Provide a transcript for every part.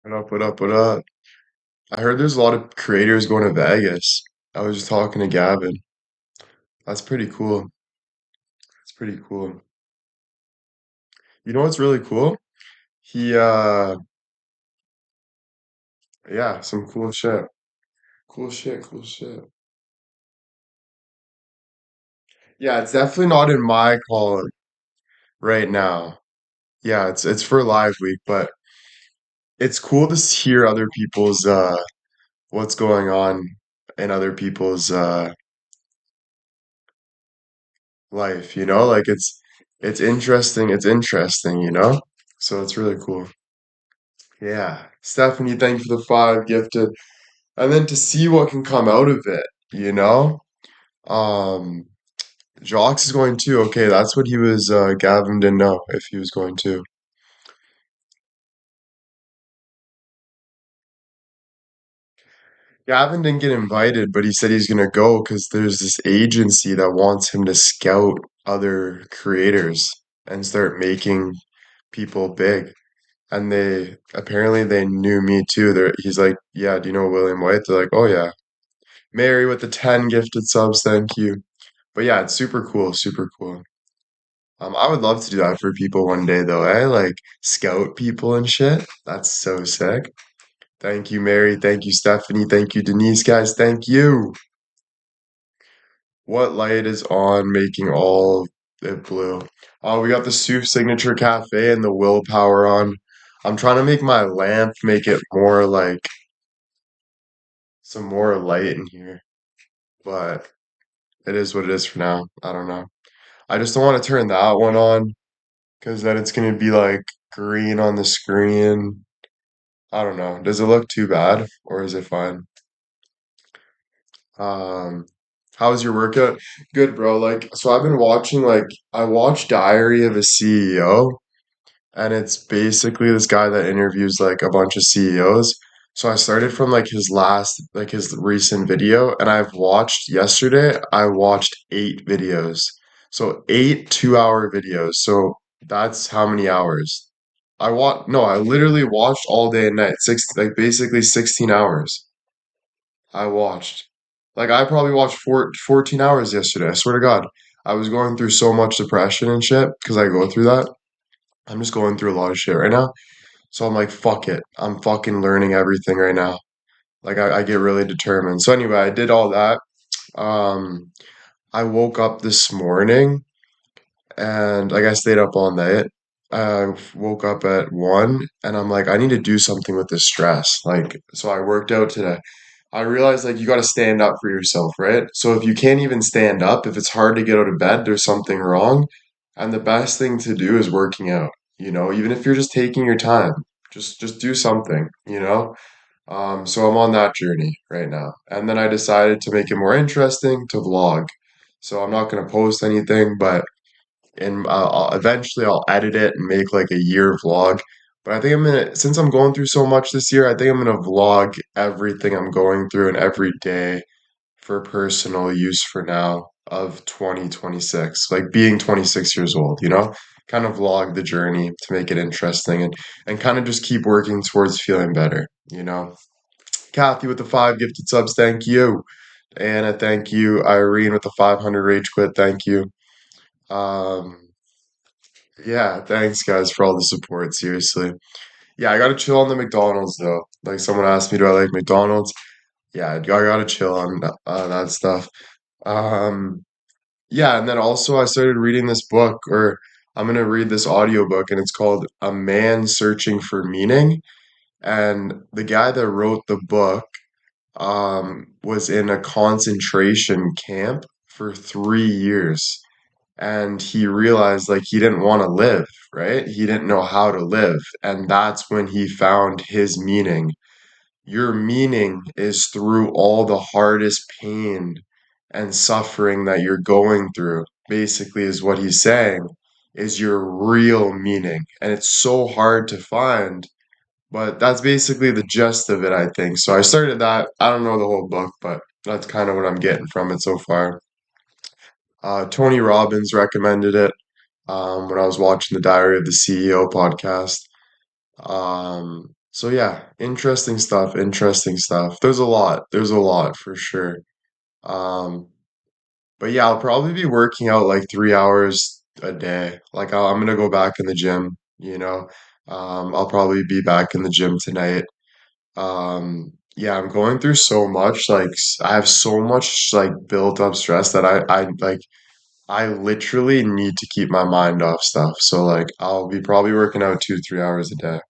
What up, what up, what up? I heard there's a lot of creators going to Vegas. I was just talking to Gavin. That's pretty cool. That's pretty cool. You know what's really cool? He yeah, some cool shit. Cool shit, cool shit. Yeah, it's definitely not in my calling right now. Yeah, it's for Live Week, but it's cool to hear other people's what's going on in other people's life, you know? Like it's interesting, you know? So it's really cool. Yeah. Stephanie, thank you for the five gifted. And then to see what can come out of it, you know? Um, Jox is going too. Okay, that's what he was, Gavin didn't know if he was going to. Gavin didn't get invited, but he said he's gonna go because there's this agency that wants him to scout other creators and start making people big. And they apparently they knew me too. He's like, yeah, do you know William White? They're like, oh yeah. Mary with the 10 gifted subs, thank you. But yeah, it's super cool, super cool. I would love to do that for people one day though, eh? Like scout people and shit. That's so sick. Thank you, Mary. Thank you, Stephanie. Thank you, Denise, guys. Thank you. What light is on making all it blue? Oh, we got the Soof Signature Cafe and the Willpower on. I'm trying to make my lamp make it more like some more light in here, but it is what it is for now. I don't know. I just don't want to turn that one on because then it's gonna be like green on the screen. I don't know. Does it look too bad or is it fine? Um, how was your workout? Good, bro. Like, so I've been watching I watched Diary of a CEO, and it's basically this guy that interviews like a bunch of CEOs. So I started from like his recent video, and I watched 8 videos. So 8 2-hour videos. So that's how many hours? No, I literally watched all day and night. Like basically 16 hours. I watched. Like I probably watched 14 hours yesterday. I swear to God. I was going through so much depression and shit because I go through that. I'm just going through a lot of shit right now. So I'm like, fuck it. I'm fucking learning everything right now. Like I get really determined. So anyway, I did all that. Um, I woke up this morning and like I stayed up all night. I woke up at 1 and I'm like, I need to do something with this stress. Like, so I worked out today. I realized like you got to stand up for yourself, right? So if you can't even stand up, if it's hard to get out of bed, there's something wrong. And the best thing to do is working out, you know, even if you're just taking your time, just do something, you know? So I'm on that journey right now. And then I decided to make it more interesting to vlog. So I'm not going to post anything, but eventually I'll edit it and make like a year vlog. But I think since I'm going through so much this year, I think I'm gonna vlog everything I'm going through and every day for personal use for now of 2026, like being 26 years old, you know? Kind of vlog the journey to make it interesting and kind of just keep working towards feeling better, you know? Kathy with the 5 gifted subs, thank you. Anna, thank you. Irene with the 500 rage quit, thank you. Um, Yeah, thanks guys for all the support, seriously. Yeah, I gotta chill on the McDonald's though. Like someone asked me, do I like McDonald's? Yeah, I gotta chill on that stuff. Um, yeah, and then also I started reading this book, or I'm gonna read this audiobook, and it's called A Man Searching for Meaning. And the guy that wrote the book was in a concentration camp for 3 years and he realized like he didn't want to live, right? He didn't know how to live. And that's when he found his meaning. Your meaning is through all the hardest pain and suffering that you're going through, basically, is what he's saying, is your real meaning. And it's so hard to find, but that's basically the gist of it, I think. So I started that. I don't know the whole book, but that's kind of what I'm getting from it so far. Tony Robbins recommended it when I was watching the Diary of the CEO podcast. So yeah, interesting stuff, interesting stuff. There's a lot for sure. Um, but yeah, I'll probably be working out like 3 hours a day. Like I'm gonna go back in the gym, you know. I'll probably be back in the gym tonight. Yeah, I'm going through so much, like I have so much like built up stress that I literally need to keep my mind off stuff. So like I'll be probably working out 2, 3 hours a day,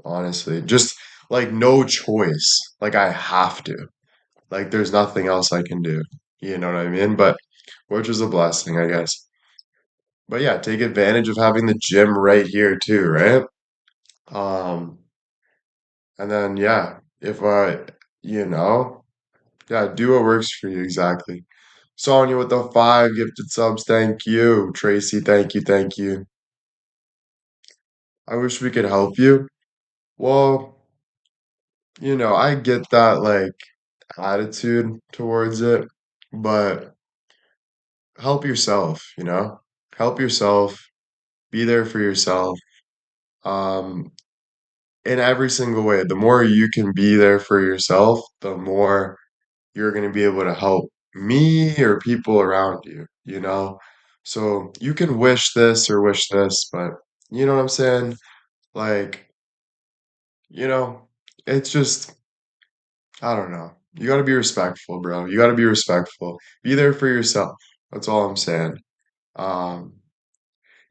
honestly. Just like no choice. Like I have to. Like there's nothing else I can do. You know what I mean? But which is a blessing, I guess. But yeah, take advantage of having the gym right here too, right? Um, and then yeah, if I, you know, yeah, do what works for you exactly. Sonia with the 5 gifted subs, thank you. Tracy, thank you, thank you. I wish we could help you. Well, I get that like attitude towards it, but help yourself, Help yourself, be there for yourself. Um, in every single way. The more you can be there for yourself, the more you're going to be able to help me or people around you. So you can wish this or wish this, but you know what I'm saying? Like, you know, it's just, I don't know. You got to be respectful, bro. You got to be respectful. Be there for yourself. That's all I'm saying. Um,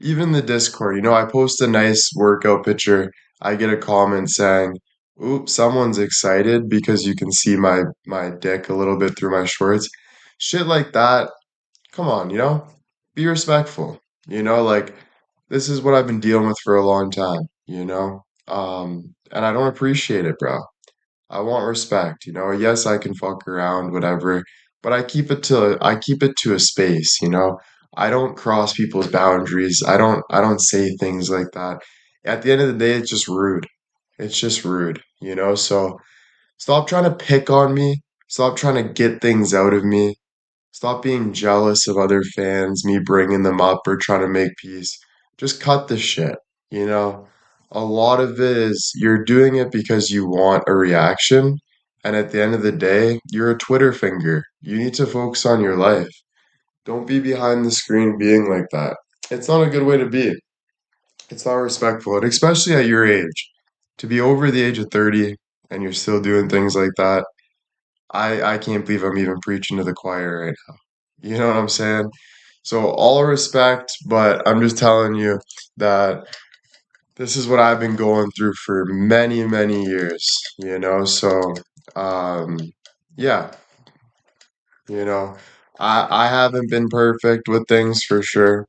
Even the Discord, I post a nice workout picture. I get a comment saying, "Oops, someone's excited because you can see my dick a little bit through my shorts." Shit like that. Come on, Be respectful. Like this is what I've been dealing with for a long time. And I don't appreciate it, bro. I want respect. Yes, I can fuck around, whatever, but I keep it to a space. I don't cross people's boundaries. I don't say things like that. At the end of the day, it's just rude. It's just rude. So stop trying to pick on me. Stop trying to get things out of me. Stop being jealous of other fans, me bringing them up or trying to make peace. Just cut the shit, you know? A lot of it is you're doing it because you want a reaction. And at the end of the day, you're a Twitter finger. You need to focus on your life. Don't be behind the screen being like that. It's not a good way to be. It's not respectful, and especially at your age. To be over the age of 30 and you're still doing things like that, I can't believe I'm even preaching to the choir right now. You know what I'm saying? So all respect, but I'm just telling you that this is what I've been going through for many, many years. So um yeah, you know, I haven't been perfect with things for sure,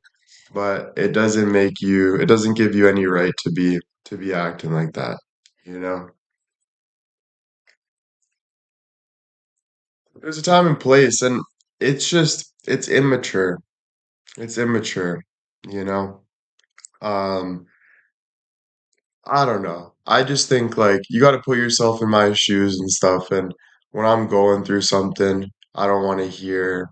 but it doesn't give you any right to be acting like that, you know? There's a time and place, and it's immature. It's immature, you know? Um I don't know. I just think like you got to put yourself in my shoes and stuff. And when I'm going through something, I don't want to hear,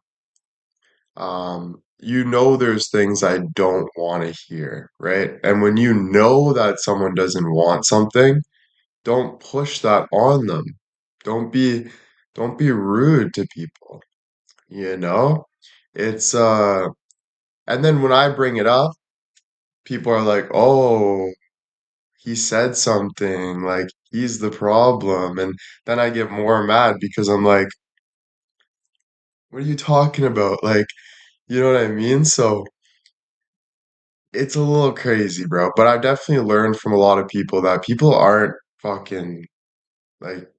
there's things I don't want to hear, right? And when you know that someone doesn't want something, don't push that on them. Don't be, don't be rude to people, you know? It's, and then when I bring it up, people are like, oh, he said something, like he's the problem. And then I get more mad because I'm like, what are you talking about? Like, you know what I mean? So it's a little crazy, bro. But I've definitely learned from a lot of people that people aren't fucking like,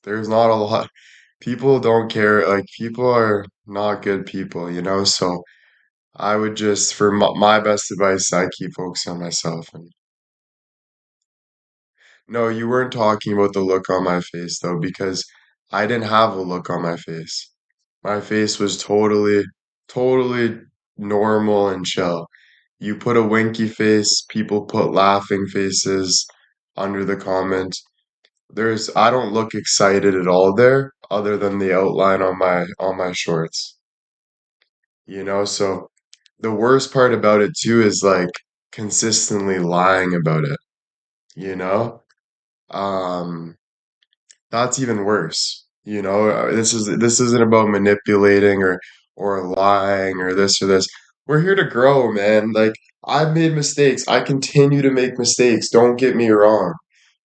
there's not a lot. People don't care. Like, people are not good people. So I would just, for my best advice, I keep focusing on myself. And no, you weren't talking about the look on my face though, because I didn't have a look on my face. My face was totally, totally normal and chill. You put a winky face, people put laughing faces under the comment. I don't look excited at all there, other than the outline on my shorts. So the worst part about it too is like consistently lying about it, you know? um, that's even worse. This isn't about manipulating or lying or this or this. We're here to grow, man. Like I've made mistakes. I continue to make mistakes. Don't get me wrong.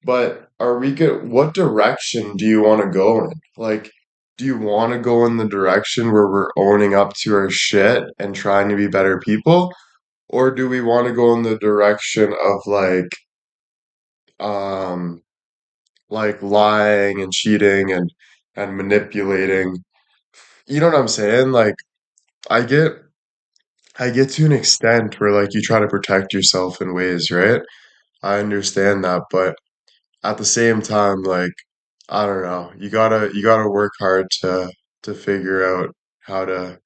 But are we good? What direction do you want to go in? Like, do you want to go in the direction where we're owning up to our shit and trying to be better people? Or do we want to go in the direction of um, like lying and cheating and manipulating? You know what I'm saying? Like, I get I get to an extent where like you try to protect yourself in ways, right? I understand that, but at the same time, like, I don't know, you gotta work hard to figure out how to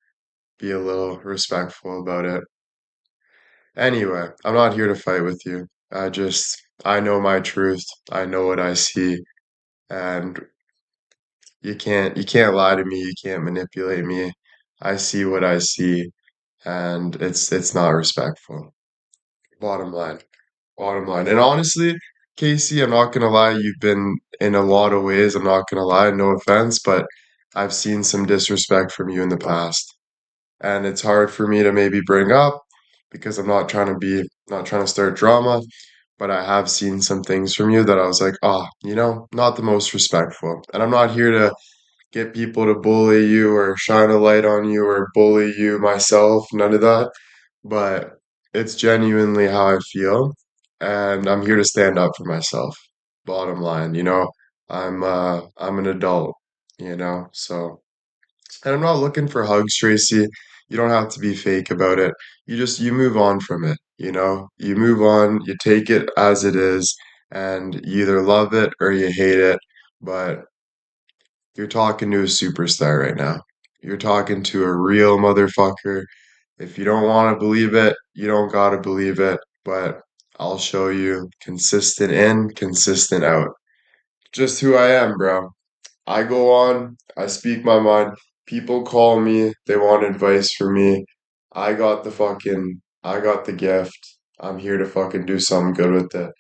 be a little respectful about it. Anyway, I'm not here to fight with you. I know my truth. I know what I see, and you can't lie to me. You can't manipulate me. I see what I see, and it's not respectful. Bottom line. Bottom line. And honestly, Casey, I'm not gonna lie, you've been in a lot of ways, I'm not gonna lie, no offense, but I've seen some disrespect from you in the past. And it's hard for me to maybe bring up because I'm not trying to start drama, but I have seen some things from you that I was like, not the most respectful. And I'm not here to get people to bully you or shine a light on you or bully you myself, none of that. But it's genuinely how I feel, and I'm here to stand up for myself. Bottom line, I'm an adult, so and I'm not looking for hugs, Tracy. You don't have to be fake about it. You move on from it, You move on, you take it as it is, and you either love it or you hate it. But you're talking to a superstar right now. You're talking to a real motherfucker. If you don't want to believe it, you don't gotta believe it. But I'll show you consistent in, consistent out. Just who I am, bro. I go on, I speak my mind. People call me, they want advice from me. I got the gift. I'm here to fucking do something good with it.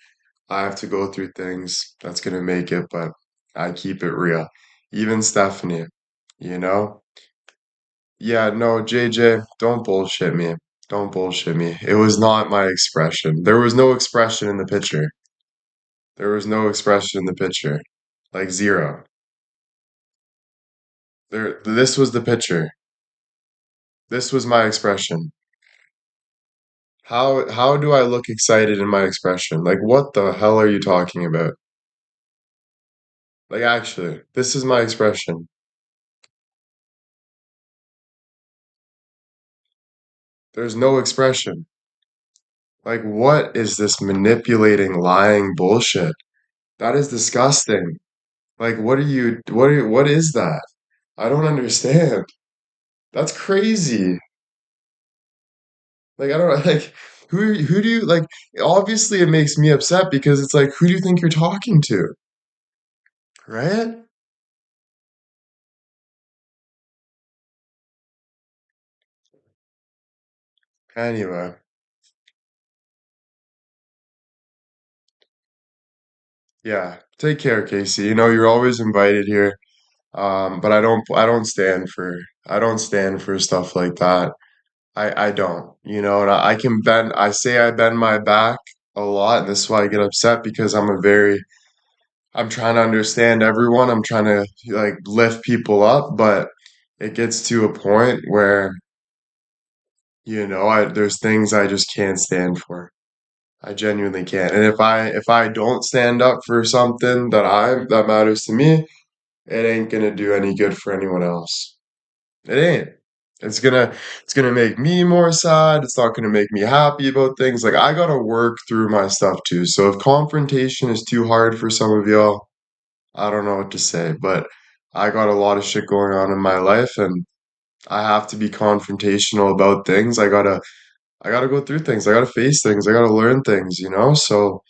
I have to go through things that's gonna make it, but I keep it real. Even Stephanie, you know? Yeah, no, JJ, don't bullshit me. Don't bullshit me. It was not my expression. There was no expression in the picture. There was no expression in the picture. Like zero. This was the picture. This was my expression. How do I look excited in my expression? Like what the hell are you talking about? Like actually, this is my expression. There's no expression. Like, what is this manipulating, lying bullshit? That is disgusting. Like, what is that? I don't understand. That's crazy. Like, I don't like, who do you, like, obviously it makes me upset because it's like, who do you think you're talking to? Right? Anyway, yeah. Take care, Casey. You're always invited here. But I don't stand for stuff like that. I don't, and I say I bend my back a lot, and this is why I get upset because I'm trying to understand everyone. I'm trying to like lift people up, but it gets to a point where, there's things I just can't stand for. I genuinely can't. And if I don't stand up for something that matters to me, it ain't gonna do any good for anyone else. It ain't. It's gonna it's gonna make me more sad. It's not gonna make me happy about things. Like I gotta work through my stuff too. So if confrontation is too hard for some of y'all, I don't know what to say. But I got a lot of shit going on in my life and I have to be confrontational about things. I gotta go through things. I gotta face things. I gotta learn things. So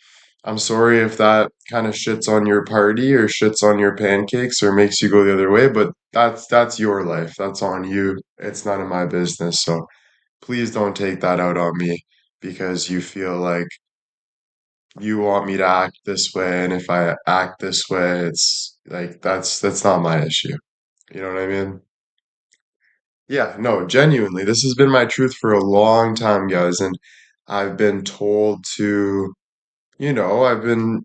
I'm sorry if that kind of shits on your party or shits on your pancakes or makes you go the other way, but that's your life. That's on you. It's none of my business. So please don't take that out on me because you feel like you want me to act this way, and if I act this way, it's like that's not my issue. You know what I mean? Yeah, no, genuinely, this has been my truth for a long time, guys, and I've been told to, I've been,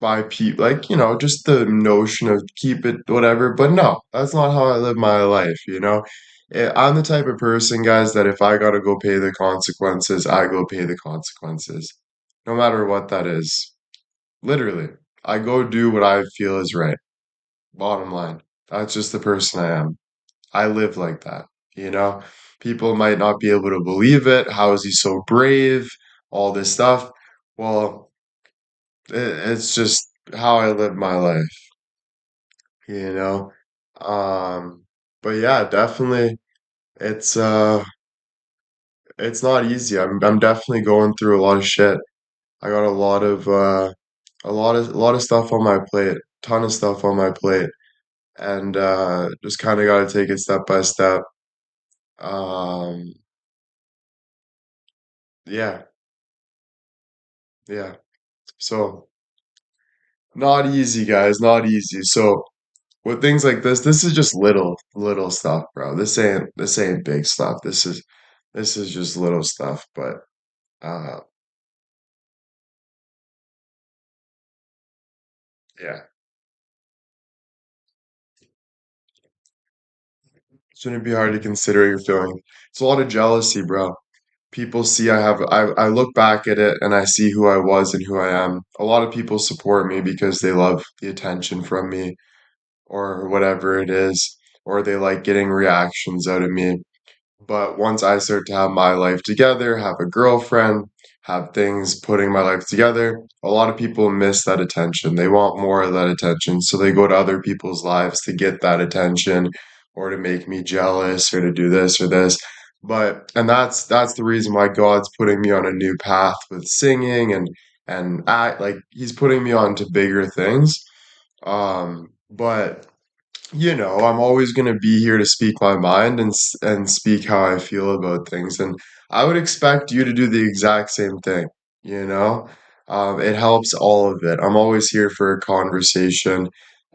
by people, like, just the notion of keep it whatever, but no, that's not how I live my life. I'm the type of person, guys, that if I gotta go pay the consequences, I go pay the consequences, no matter what that is. Literally, I go do what I feel is right. Bottom line. That's just the person I am. I live like that, you know? People might not be able to believe it. How is he so brave? All this stuff. Well, it's just how I live my life, you know? Um, but yeah, definitely it's it's not easy. I'm definitely going through a lot of shit. I got a lot of stuff on my plate, ton of stuff on my plate, and just kind of got to take it step by step. Um, yeah, yeah. So not easy, guys, not easy. So with things like this is just little stuff, bro. This ain't big stuff. This is just little stuff, but uh yeah. Shouldn't be hard to consider your feeling. It's a lot of jealousy, bro. People see I look back at it and I see who I was and who I am. A lot of people support me because they love the attention from me or whatever it is, or they like getting reactions out of me. But once I start to have my life together, have a girlfriend, have things putting my life together, a lot of people miss that attention. They want more of that attention. So they go to other people's lives to get that attention or to make me jealous or to do this or this. And that's the reason why God's putting me on a new path with singing and act like he's putting me on to bigger things. But I'm always going to be here to speak my mind and speak how I feel about things. And I would expect you to do the exact same thing, you know? It helps all of it. I'm always here for a conversation.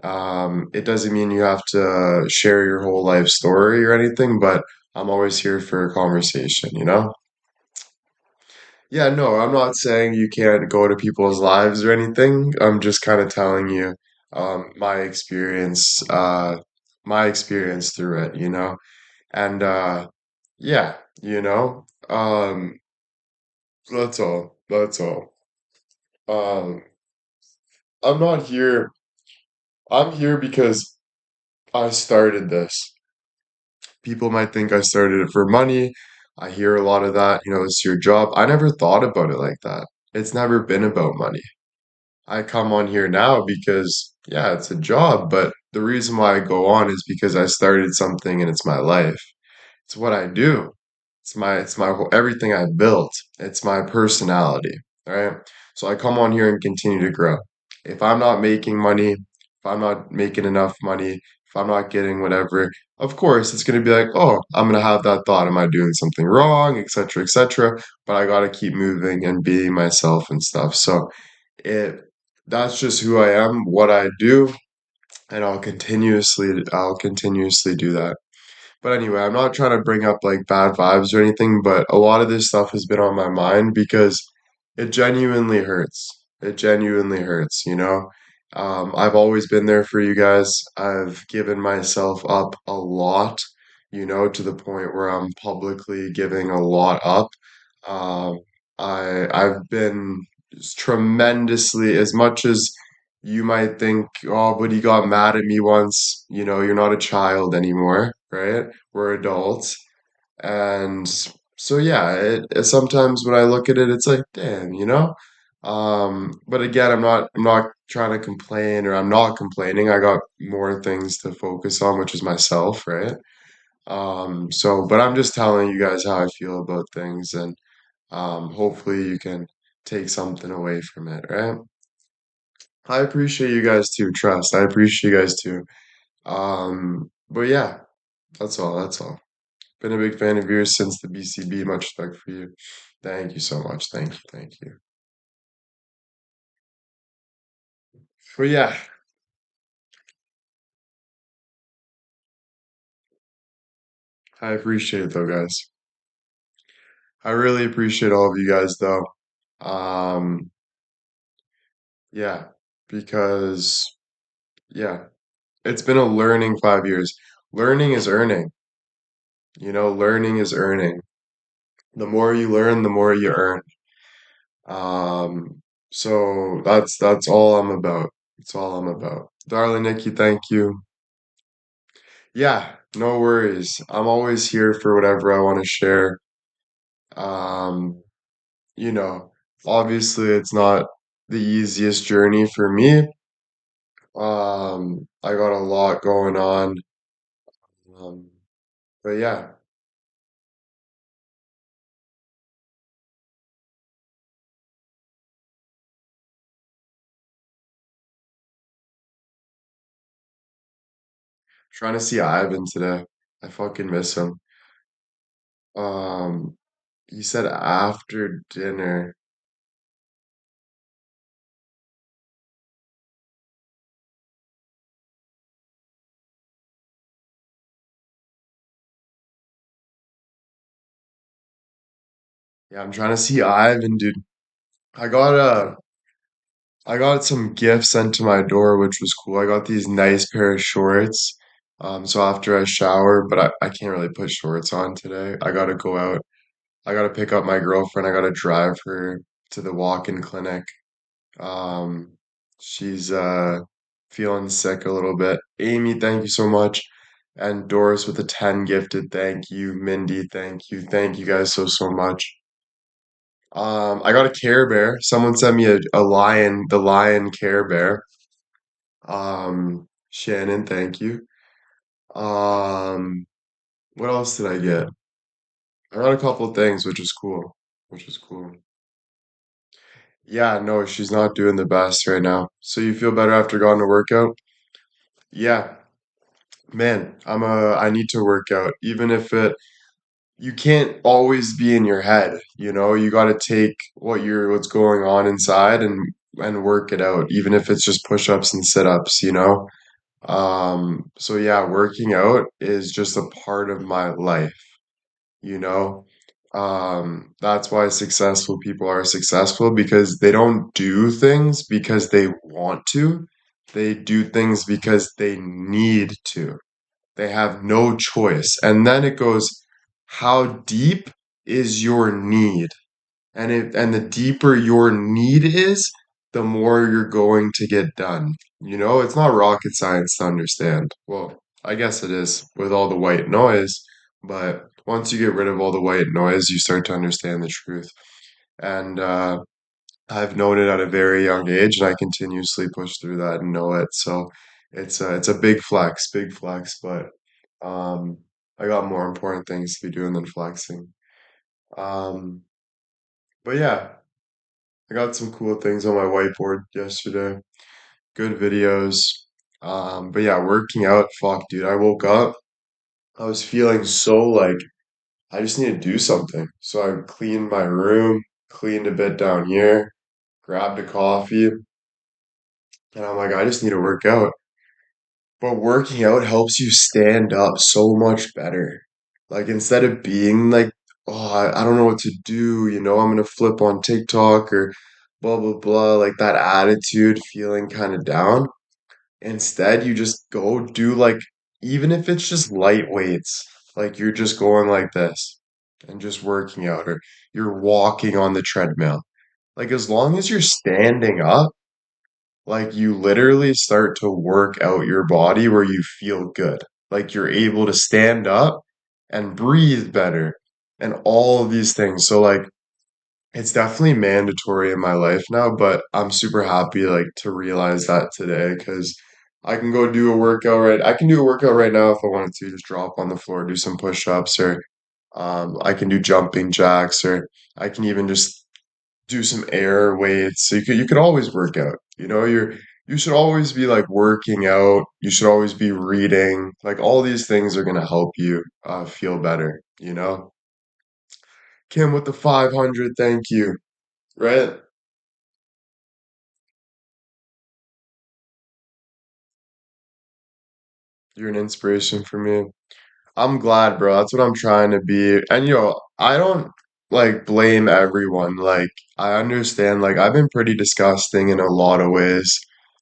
It doesn't mean you have to share your whole life story or anything, but I'm always here for a conversation? Yeah, no, I'm not saying you can't go to people's lives or anything. I'm just kind of telling you my experience through it. And yeah, that's all. That's all. Um, I'm not here. I'm here because I started this. People might think I started it for money. I hear a lot of that, it's your job. I never thought about it like that. It's never been about money. I come on here now because, yeah, it's a job, but the reason why I go on is because I started something and it's my life. It's what I do. It's my whole everything I built. It's my personality, right? So I come on here and continue to grow. If I'm not making money, if I'm not making enough money, if I'm not getting whatever, of course it's gonna be like, oh, I'm gonna have that thought. Am I doing something wrong, etc., etc. But I gotta keep moving and being myself and stuff. So it that's just who I am, what I do, and I'll continuously do that. But anyway, I'm not trying to bring up like bad vibes or anything, but a lot of this stuff has been on my mind because it genuinely hurts. It genuinely hurts. I've always been there for you guys. I've given myself up a lot, to the point where I'm publicly giving a lot up. Um, I've been tremendously, as much as you might think, oh, but he got mad at me once, you're not a child anymore, right? We're adults. And so yeah, sometimes when I look at it, it's like, damn. But again, I'm not trying to complain or I'm not complaining. I got more things to focus on, which is myself, right? But I'm just telling you guys how I feel about things and hopefully you can take something away from it, right? I appreciate you guys too, trust. I appreciate you guys too. But yeah, that's all. That's all. Been a big fan of yours since the BCB. Much respect for you. Thank you so much. Thank you. Thank you. But yeah, I appreciate it though, guys. I really appreciate all of you guys though. Um, yeah, because yeah, it's been a learning 5 years. Learning is earning, learning is earning. The more you learn, the more you earn. Um, so that's all I'm about. That's all I'm about. Darling Nikki, thank you. Yeah, no worries. I'm always here for whatever I want to share. Um, you know, obviously it's not the easiest journey for me. I got a lot going on. Um, but yeah, trying to see Ivan today. I fucking miss him. Um, he said after dinner. Yeah, I'm trying to see Ivan, dude. I got a I got some gifts sent to my door, which was cool. I got these nice pair of shorts. So after I shower, but I can't really put shorts on today. I gotta go out. I gotta pick up my girlfriend. I gotta drive her to the walk-in clinic. Um, she's feeling sick a little bit. Amy, thank you so much. And Doris with a 10 gifted. Thank you. Mindy, thank you. Thank you guys so much. I got a Care Bear. Someone sent me a lion, the lion Care Bear. Shannon, thank you. Um, what else did I get? I got a couple of things, which is cool. Which is cool. Yeah, no, she's not doing the best right now. So you feel better after going to workout? Yeah, man, I need to work out. Even if you can't always be in your head, you got to take what's going on inside and work it out, even if it's just push-ups and sit-ups. So yeah, working out is just a part of my life, you know? That's why successful people are successful because they don't do things because they want to. They do things because they need to. They have no choice. And then it goes, how deep is your need? And the deeper your need is, the more you're going to get done. It's not rocket science to understand. Well, I guess it is with all the white noise, but once you get rid of all the white noise, you start to understand the truth. And I've known it at a very young age, and I continuously push through that and know it. So it's a big flex, but um, I got more important things to be doing than flexing. Um, but yeah, I got some cool things on my whiteboard yesterday. Good videos. But yeah, working out, fuck, dude. I woke up, I was feeling so like I just need to do something. So I cleaned my room, cleaned a bit down here, grabbed a coffee, and I'm like, I just need to work out. But working out helps you stand up so much better. Like instead of being like, oh, I don't know what to do, I'm gonna flip on TikTok or blah blah blah, like that attitude, feeling kind of down. Instead, you just go do like, even if it's just light weights, like you're just going like this and just working out, or you're walking on the treadmill. Like as long as you're standing up, like you literally start to work out your body where you feel good. Like you're able to stand up and breathe better and all of these things. So like it's definitely mandatory in my life now, but I'm super happy like to realize that today because I can do a workout right now if I wanted to just drop on the floor, do some push-ups, or I can do jumping jacks, or I can even just do some air weights. So you could always work out. You should always be like working out. You should always be reading. Like all these things are gonna help you feel better. Kim with the 500, thank you. Right? You're an inspiration for me. I'm glad, bro. That's what I'm trying to be. And I don't like blame everyone. Like I understand like I've been pretty disgusting in a lot of ways,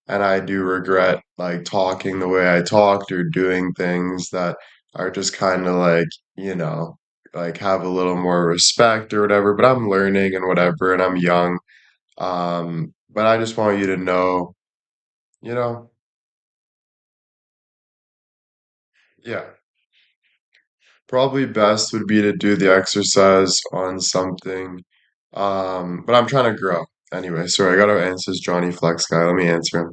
and I do regret like talking the way I talked or doing things that are just kind of like, you know, like have a little more respect or whatever, but I'm learning and whatever and I'm young. But I just want you to know, you know, yeah. Probably best would be to do the exercise on something. But I'm trying to grow. Anyway, sorry, I gotta answer this Johnny Flex guy. Let me answer him.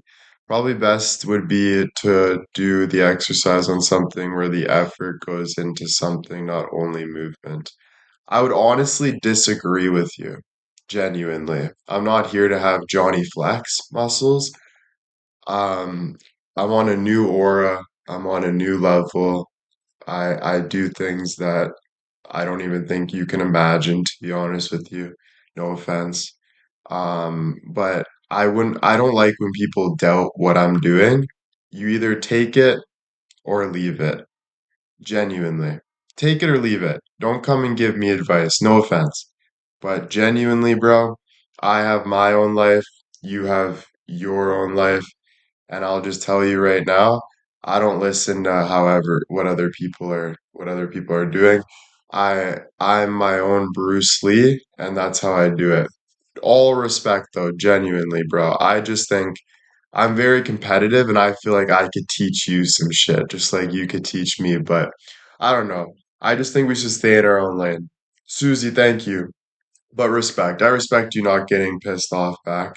Probably best would be to do the exercise on something where the effort goes into something, not only movement. I would honestly disagree with you, genuinely. I'm not here to have Johnny Flex muscles. Um, I'm on a new aura. I'm on a new level. I do things that I don't even think you can imagine, to be honest with you. No offense. But I don't like when people doubt what I'm doing. You either take it or leave it. Genuinely. Take it or leave it. Don't come and give me advice. No offense. But genuinely, bro, I have my own life. You have your own life. And I'll just tell you right now, I don't listen to however what other people are doing. I'm my own Bruce Lee, and that's how I do it. All respect though, genuinely, bro. I just think I'm very competitive and I feel like I could teach you some shit, just like you could teach me, but I don't know. I just think we should stay in our own lane. Susie, thank you. But respect. I respect you not getting pissed off back.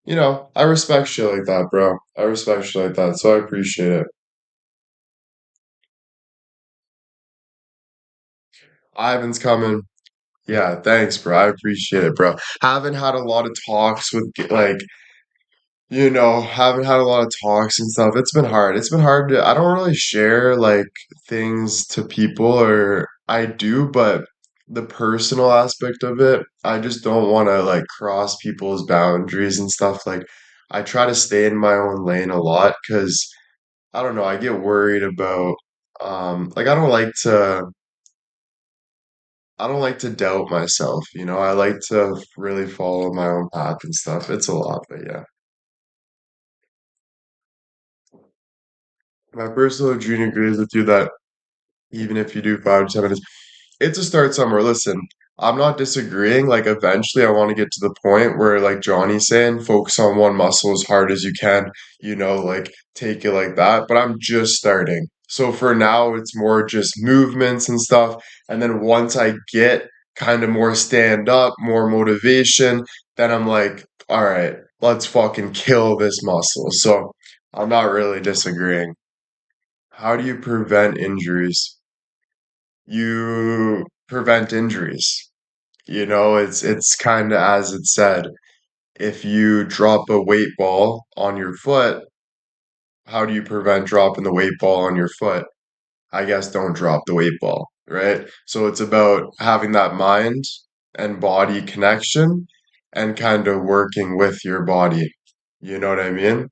I respect shit like that, bro. I respect shit like that, so I appreciate it. Ivan's coming. Yeah, thanks, bro. I appreciate it, bro. Haven't had a lot of talks with haven't had a lot of talks and stuff. It's been hard. It's been hard to, I don't really share like things to people, or I do, but the personal aspect of it, I just don't want to like cross people's boundaries and stuff. Like, I try to stay in my own lane a lot because I don't know, I get worried about like I don't like to doubt myself, you know. I like to really follow my own path and stuff. It's a lot, but yeah. My personal dream agrees with you that even if you do 5 to 10 minutes, it's a start somewhere. Listen, I'm not disagreeing. Like, eventually, I want to get to the point where, like Johnny's saying, focus on one muscle as hard as you can, like take it like that. But I'm just starting. So for now, it's more just movements and stuff. And then once I get kind of more stand up, more motivation, then I'm like, all right, let's fucking kill this muscle. So I'm not really disagreeing. How do you prevent injuries? You prevent injuries. It's kind of as it said. If you drop a weight ball on your foot, how do you prevent dropping the weight ball on your foot? I guess don't drop the weight ball, right? So it's about having that mind and body connection and kind of working with your body. You know what I mean?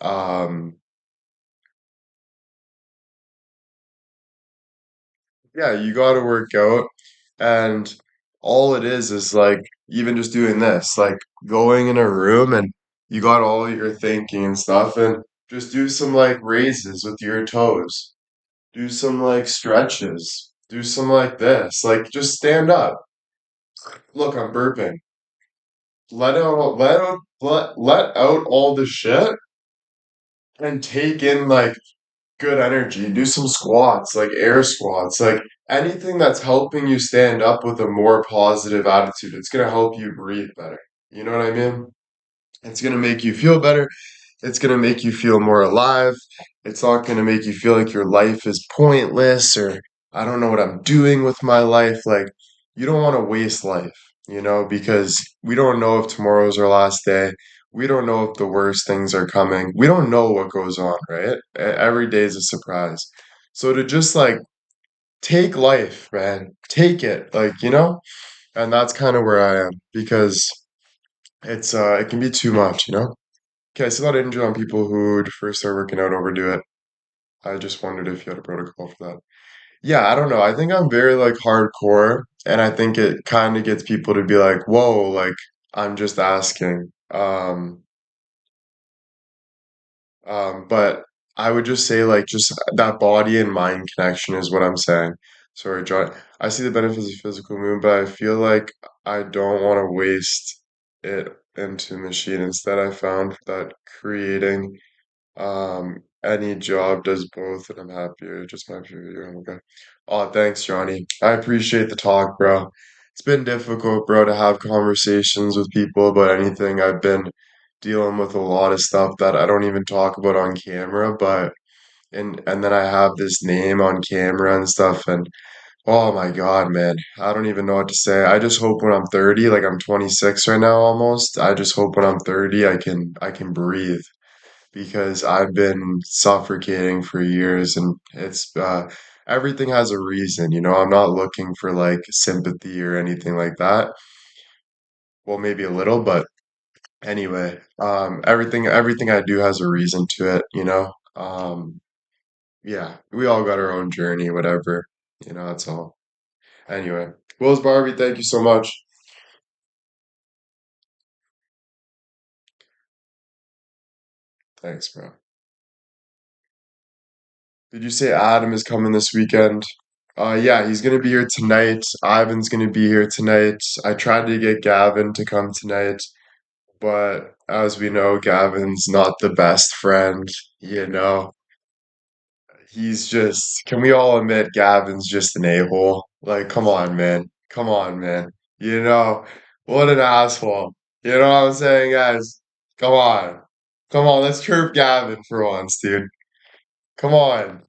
Um, Yeah, you got to work out. And all it is like even just doing this, like going in a room and you got all your thinking and stuff, and just do some like raises with your toes, do some like stretches, do some like this, like just stand up. Look, I'm burping. Let out all the shit and take in like good energy. Do some squats, like air squats, like anything that's helping you stand up with a more positive attitude. It's going to help you breathe better. You know what I mean? It's going to make you feel better. It's going to make you feel more alive. It's not going to make you feel like your life is pointless or I don't know what I'm doing with my life. Like, you don't want to waste life, because we don't know if tomorrow's our last day. We don't know if the worst things are coming. We don't know what goes on, right? Every day is a surprise. So to just like take life, man, take it, and that's kind of where I am because it can be too much. Okay, I see a lot of injury on people who first start working out overdo it. I just wondered if you had a protocol for that. Yeah, I don't know. I think I'm very like hardcore, and I think it kind of gets people to be like, "Whoa, like I'm just asking." But I would just say like just that body and mind connection is what I'm saying. Sorry, John. I see the benefits of physical movement, but I feel like I don't want to waste it into machine. Instead, I found that creating any job does both, and I'm happier. Just my favorite. Okay. Oh, thanks, Johnny. I appreciate the talk, bro. It's been difficult, bro, to have conversations with people about anything. I've been dealing with a lot of stuff that I don't even talk about on camera, but and then I have this name on camera and stuff, and oh my God, man, I don't even know what to say. I just hope when I'm 30, like I'm 26 right now almost. I just hope when I'm 30, I can breathe because I've been suffocating for years and it's everything has a reason, you know. I'm not looking for like sympathy or anything like that. Well, maybe a little, but anyway, everything I do has a reason to it, you know. Yeah, we all got our own journey, whatever. You know, that's all. Anyway, Wills Barbie, thank you so much. Thanks, bro. Did you say Adam is coming this weekend? Yeah, he's gonna be here tonight. Ivan's gonna be here tonight. I tried to get Gavin to come tonight, but as we know, Gavin's not the best friend, you know. He's just, can we all admit Gavin's just an a-hole? Like, come on, man. Come on, man. You know, what an asshole. You know what I'm saying, guys? Come on. Come on, let's chirp Gavin for once, dude. Come on.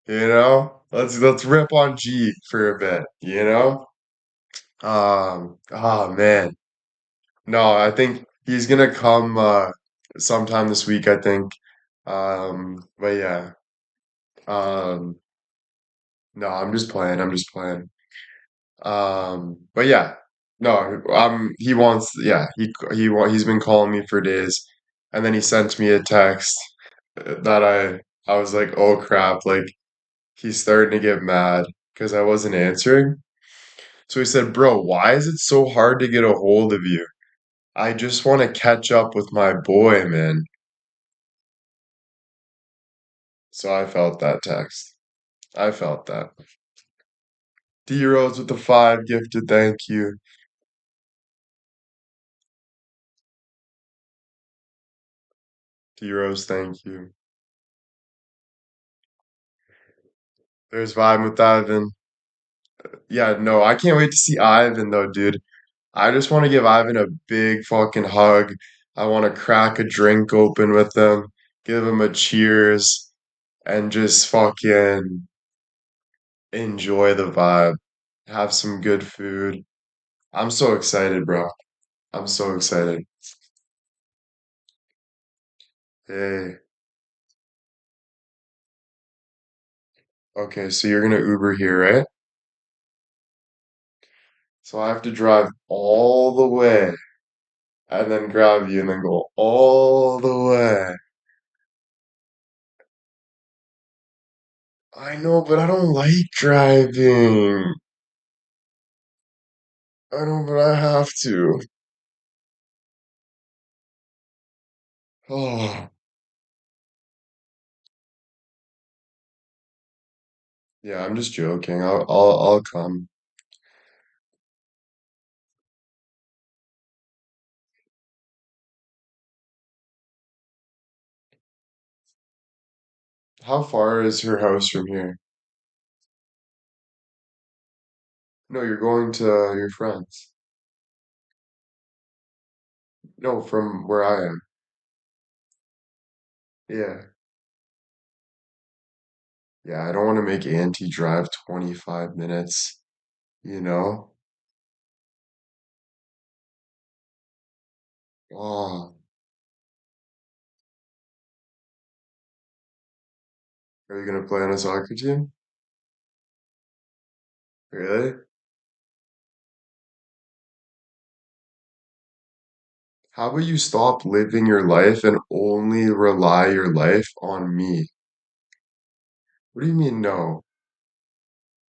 You know? Let's rip on G for a bit, you know? Oh man. No, I think he's gonna come sometime this week, I think. But yeah. Um no, I'm just playing. I'm just playing. But yeah. No, he wants yeah, he's been calling me for days and then he sent me a text that I was like, "Oh crap, like he's starting to get mad because I wasn't answering." So he said, "Bro, why is it so hard to get a hold of you? I just want to catch up with my boy, man." So I felt that text. I felt that. D Rose with the 5 gifted, thank you. D Rose, thank you. There's Vibe with Ivan. Yeah, no, I can't wait to see Ivan though, dude. I just want to give Ivan a big fucking hug. I want to crack a drink open with him, give him a cheers, and just fucking enjoy the vibe. Have some good food. I'm so excited, bro. I'm so excited. Hey, okay, so you're gonna Uber here, right? So I have to drive all the way and then grab you and then go all the way. I know, but I don't like driving. I know, but I have to. Oh, yeah, I'm just joking. I'll come. How far is her house from here? No, you're going to your friends. No, from where I am. Yeah. Yeah, I don't want to make Auntie drive 25 minutes, you know? Oh, are you gonna play on a soccer team? Really? How about you stop living your life and only rely your life on me? What do you mean no?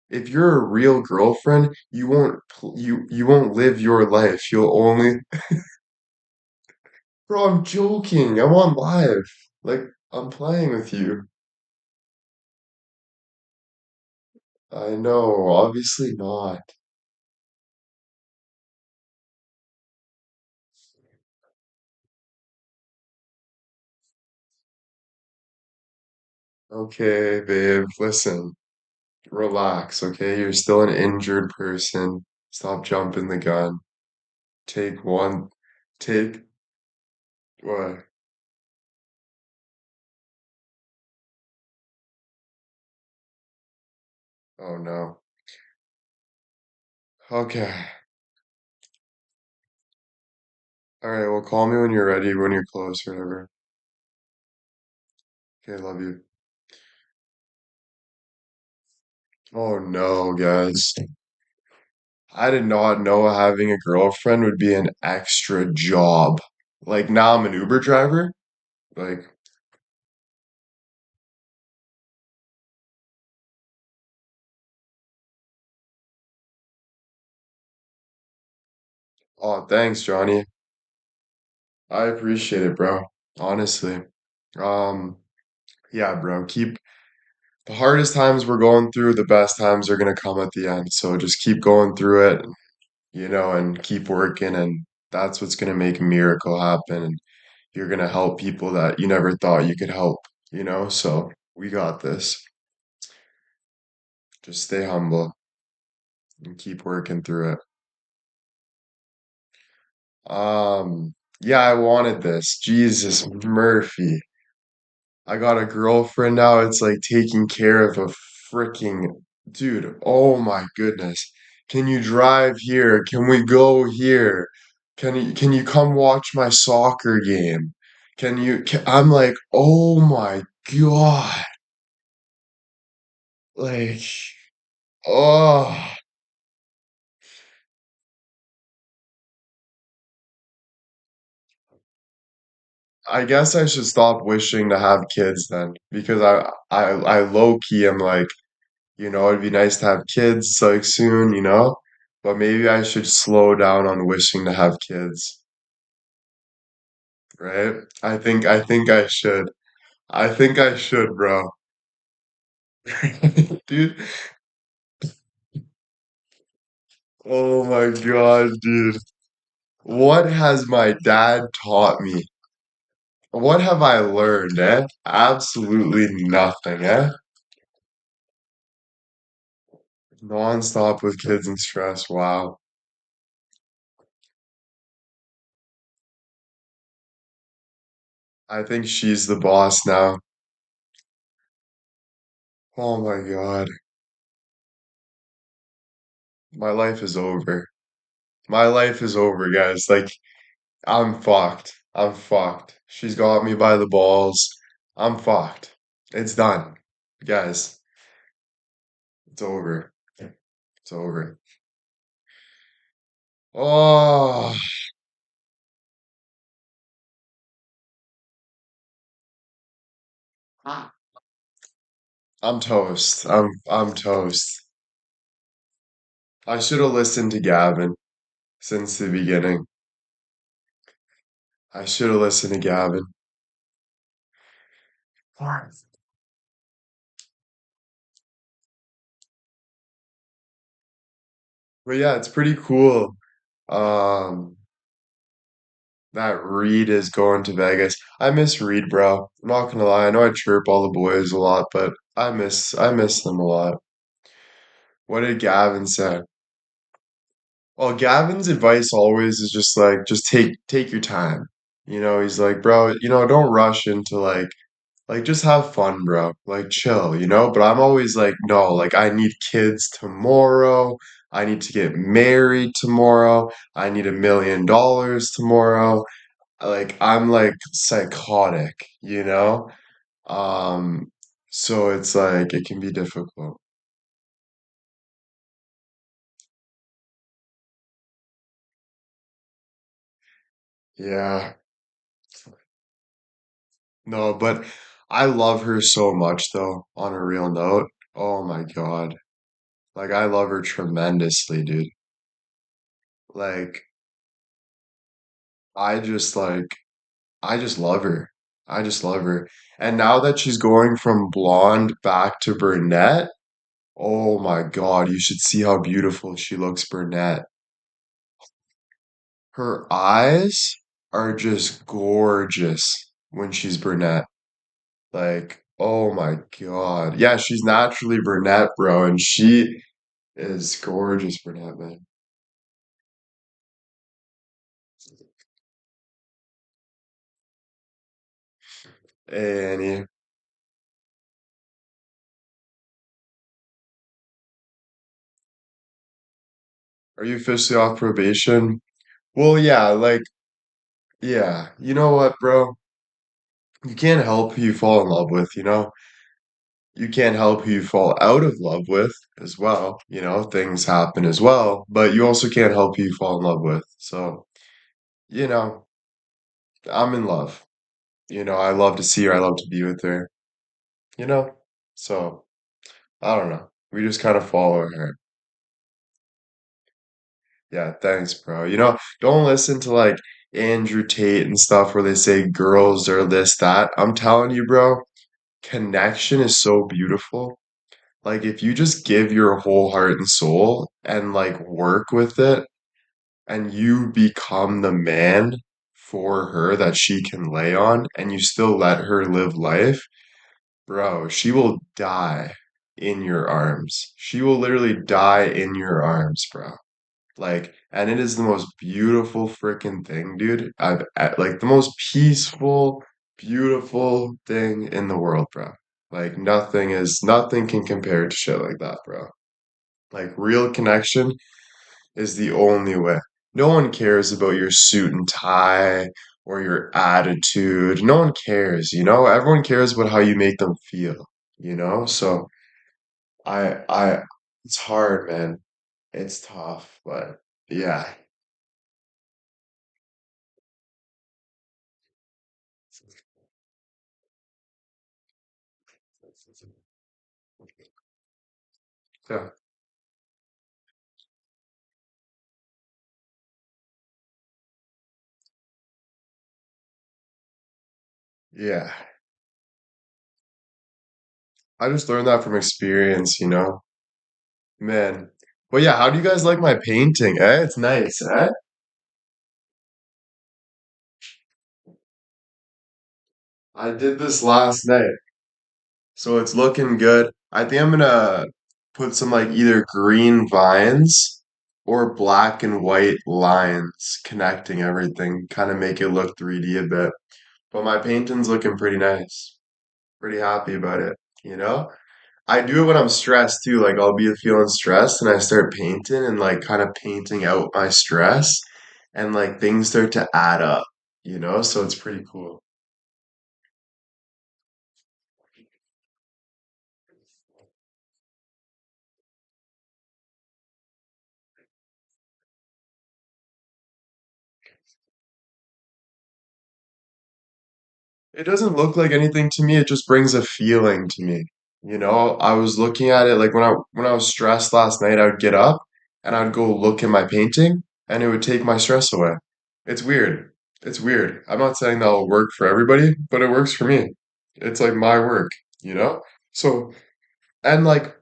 If you're a real girlfriend, you won't live your life. You'll only Bro, I'm joking. I'm on live. Like I'm playing with you. I know, obviously not. Okay, babe, listen. Relax, okay? You're still an injured person. Stop jumping the gun. Take one. Take what? Oh no. Okay. All right, well, call me when you're ready, when you're close, or whatever. Okay, love you. Oh no, guys. I did not know having a girlfriend would be an extra job. Like now I'm an Uber driver. Like, oh, thanks, Johnny. I appreciate it, bro. Honestly. Um, yeah, bro. Keep the hardest times we're going through, the best times are gonna come at the end. So just keep going through it, and keep working, and that's what's gonna make a miracle happen. And you're gonna help people that you never thought you could help. So we got this. Just stay humble and keep working through it. Yeah, I wanted this. Jesus, Murphy. I got a girlfriend now. It's like taking care of a freaking dude. Oh my goodness. Can you drive here? Can we go here? Can you come watch my soccer game? I'm like, "Oh my God." Like, oh, I guess I should stop wishing to have kids then because I low key am like, it'd be nice to have kids like soon. But maybe I should slow down on wishing to have kids, right? I think I should. I think I should, bro. Dude, oh my God, dude. What has my dad taught me? What have I learned, eh? Absolutely nothing, eh? Non-stop with kids and stress. Wow. I think she's the boss now. Oh my God. My life is over. My life is over, guys. Like, I'm fucked. I'm fucked. She's got me by the balls. I'm fucked. It's done. Guys, it's over. It's over. Oh, I'm toast. I'm toast. I should have listened to Gavin since the beginning. I should have listened to Gavin. But yeah, it's pretty cool. Um, that Reed is going to Vegas. I miss Reed, bro. I'm not gonna lie. I know I chirp all the boys a lot, but I miss them a lot. What did Gavin say? Well, Gavin's advice always is just like, just take your time. He's like, bro, don't rush into like just have fun, bro. Like chill. But I'm always like, no, like I need kids tomorrow. I need to get married tomorrow. I need $1 million tomorrow. Like I'm like psychotic. Um, so it's like it can be difficult. Yeah. No, but I love her so much though, on a real note. Oh my God. Like I love her tremendously, dude. Like I just like I just love her. I just love her. And now that she's going from blonde back to brunette, oh my God, you should see how beautiful she looks brunette. Her eyes are just gorgeous when she's brunette. Like, oh my God. Yeah, she's naturally brunette, bro, and she is gorgeous brunette, man. Annie, are you officially off probation? Well, yeah, like, yeah, you know what, bro? You can't help who you fall in love with, you know? You can't help who you fall out of love with as well, you know? Things happen as well, but you also can't help who you fall in love with. So, you know, I'm in love. You know, I love to see her, I love to be with her, you know? So, I don't know. We just kind of follow her. Yeah, thanks, bro. You know, don't listen to like Andrew Tate and stuff where they say girls are this, that. I'm telling you, bro, connection is so beautiful. Like, if you just give your whole heart and soul and like work with it and you become the man for her that she can lay on and you still let her live life, bro, she will die in your arms. She will literally die in your arms, bro. Like, and it is the most beautiful freaking thing, dude. Like the most peaceful, beautiful thing in the world, bro. Like nothing can compare to shit like that, bro. Like real connection is the only way. No one cares about your suit and tie or your attitude. No one cares, you know? Everyone cares about how you make them feel, you know? So I it's hard, man. It's tough, but yeah. Yeah. Yeah. I just learned that from experience, you know? Man. But yeah, how do you guys like my painting? Eh? It's nice, eh? I did this last night, so it's looking good. I think I'm gonna put some like either green vines or black and white lines connecting everything, kind of make it look 3D a bit. But my painting's looking pretty nice. Pretty happy about it, you know? I do it when I'm stressed too. Like I'll be feeling stressed and I start painting and like kind of painting out my stress and like things start to add up, you know? So it's pretty cool. It doesn't look like anything to me. It just brings a feeling to me. You know, I was looking at it like when I was stressed last night, I would get up and I'd go look at my painting and it would take my stress away. It's weird. It's weird. I'm not saying that'll work for everybody, but it works for me. It's like my work, you know? So, and like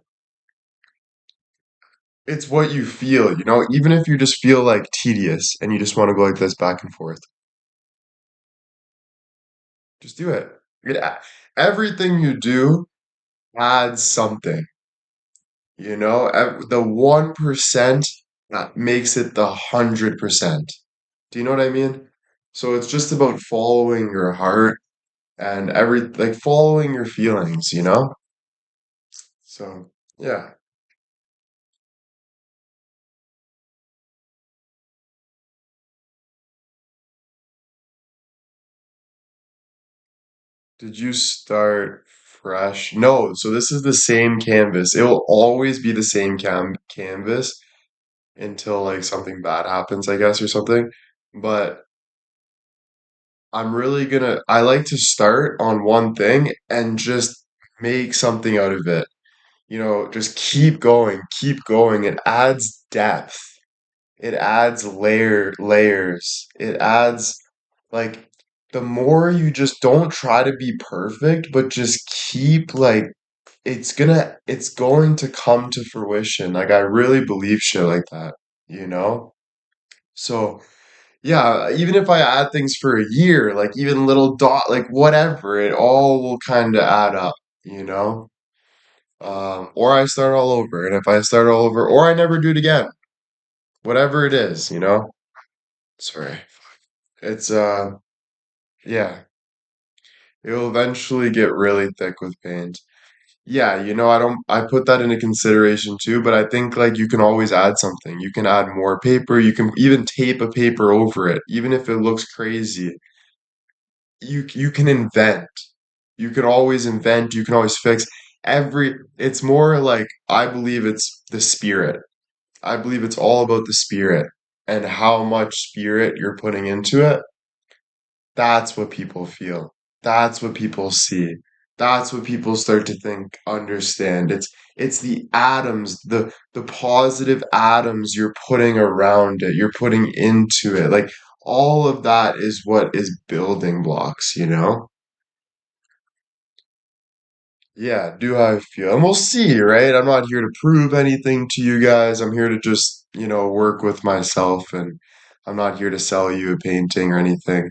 it's what you feel, you know, even if you just feel like tedious and you just want to go like this back and forth, just do it. Everything you do adds something, you know, the 1% that makes it the 100%. Do you know what I mean? So it's just about following your heart and like following your feelings, you know? So, yeah. Did you start fresh? No, so this is the same canvas. It will always be the same canvas until like something bad happens, I guess, or something. But I like to start on one thing and just make something out of it. Just keep going. It adds depth. It adds layers. It adds like the more you just don't try to be perfect, but just keep like it's going to come to fruition. Like I really believe shit like that, you know? So yeah, even if I add things for a year, like even little dot, like whatever, it all will kind of add up, you know? Or I start all over, and if I start all over, or I never do it again, whatever it is, you know? Sorry. It's, yeah, it'll eventually get really thick with paint. Yeah, I put that into consideration too, but I think like you can always add something. You can add more paper, you can even tape a paper over it, even if it looks crazy. You can invent. You can always invent, you can always fix it's more like I believe it's the spirit. I believe it's all about the spirit and how much spirit you're putting into it. That's what people feel. That's what people see. That's what people start to think, understand. It's the atoms, the positive atoms you're putting around it, you're putting into it. Like all of that is what is building blocks, you know? Yeah, do how I feel. And we'll see, right? I'm not here to prove anything to you guys. I'm here to just, work with myself and I'm not here to sell you a painting or anything.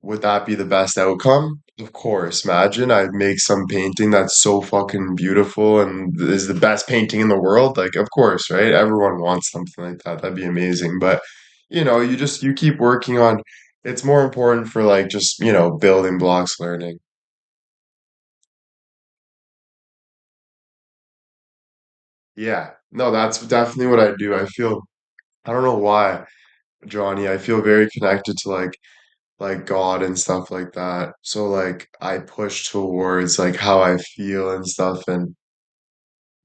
Would that be the best outcome? Of course. Imagine I make some painting that's so fucking beautiful and is the best painting in the world. Like, of course, right? Everyone wants something like that. That'd be amazing. But, you keep working on it's more important for like just, building blocks learning. Yeah. No, that's definitely what I do. I don't know why, Johnny, I feel very connected to like God and stuff like that. So like I push towards like how I feel and stuff and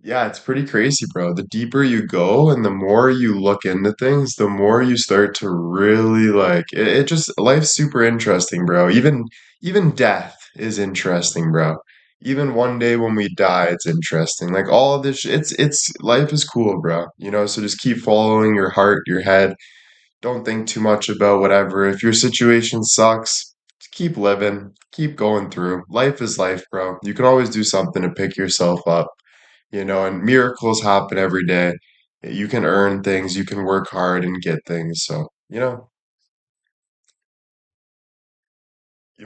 yeah, it's pretty crazy, bro. The deeper you go and the more you look into things, the more you start to really like it just life's super interesting, bro. Even death is interesting, bro. Even one day when we die, it's interesting. Like all of this, it's life is cool, bro. So just keep following your heart, your head. Don't think too much about whatever. If your situation sucks, just keep living, keep going through. Life is life, bro. You can always do something to pick yourself up, and miracles happen every day. You can earn things, you can work hard and get things. So, you